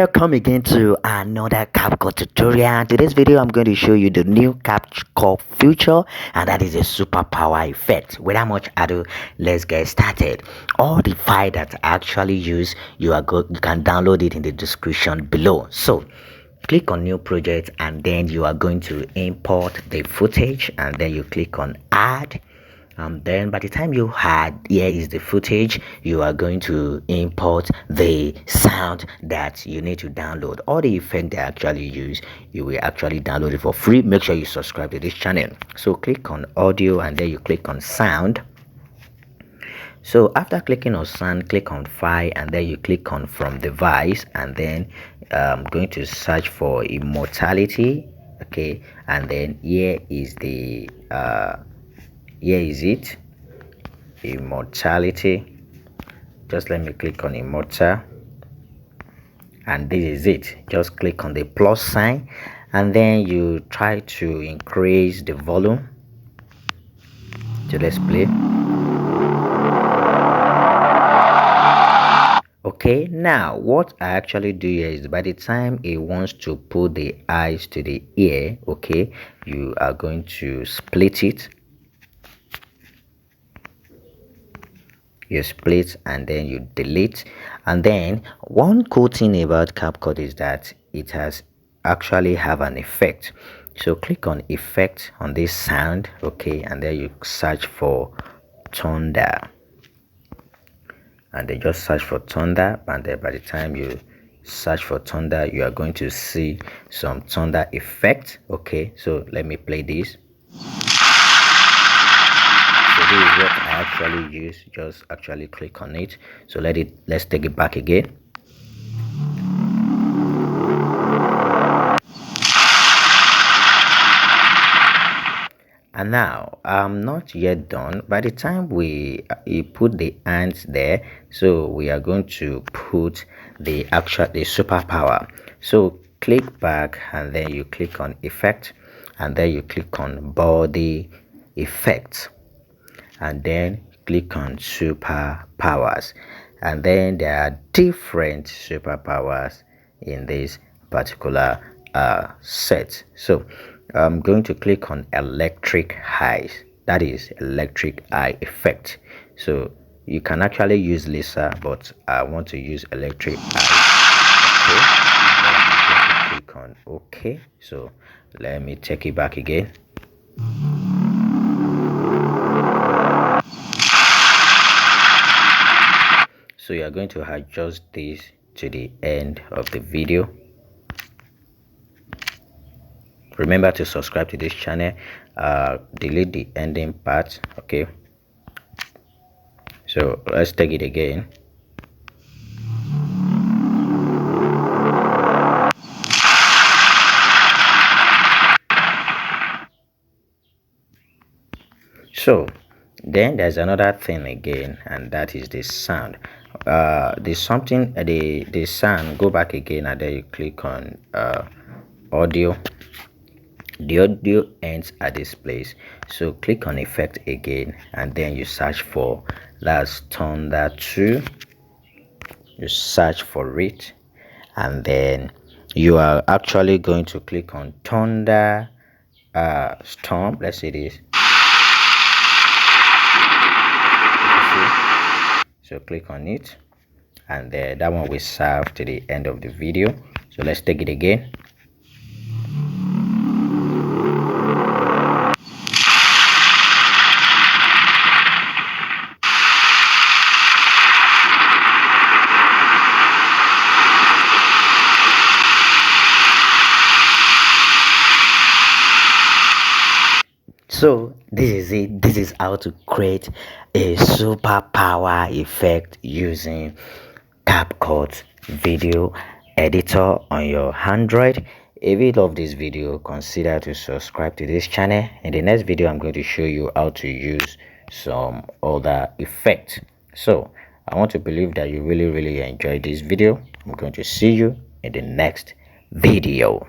Welcome again to another Capcut tutorial. In today's video I'm going to show you the new Capcut feature, and that is a superpower effect. Without much ado, let's get started. All the file that I actually use, you can download it in the description below. So click on new project, and then you are going to import the footage, and then you click on add. Then by the time you had, here is the footage, you are going to import the sound that you need to download. All the effect they actually use, you will actually download it for free. Make sure you subscribe to this channel. So click on audio, and then you click on sound. So after clicking on sound, click on file, and then you click on from device, and then I'm going to search for immortality. Okay, and then here is the here is it, immortality. Just let me click on immortal, and this is it. Just click on the plus sign, and then you try to increase the volume. So let's play. Okay, now what I actually do here is, by the time it wants to put the eyes to the ear, okay, you are going to split it. You split, and then you delete. And then one cool thing about Capcut is that it has actually have an effect. So click on effect on this sound, okay, and then you search for thunder, and they just search for thunder. And then by the time you search for thunder, you are going to see some thunder effect. Okay, so let me play this. So this is what I actually use. Just actually click on it. So let's take it back again. And now I'm not yet done. By the time we put the ants there, so we are going to put the superpower. So click back, and then you click on effect, and then you click on body effects, and then click on superpowers. And then there are different superpowers in this particular set. So I'm going to click on electric eyes, that is electric eye effect. So you can actually use laser, but I want to use electric eye. Okay, click on OK. So let me take it back again. So you are going to adjust this to the end of the video. Remember to subscribe to this channel. Delete the ending part. Okay, so let's take it again. So then there's another thing again, and that is the sound. There's something the sound. Go back again, and then you click on audio. The audio ends at this place, so click on effect again, and then you search for that's thunder 2. You search for it, and then you are actually going to click on thunder storm. Let's see this. So click on it, and that one will serve to the end of the video. So let's take it again. So this is it. This is how to create a superpower effect using Capcut video editor on your Android. If you love this video, consider to subscribe to this channel. In the next video, I'm going to show you how to use some other effects. So I want to believe that you really enjoyed this video. I'm going to see you in the next video.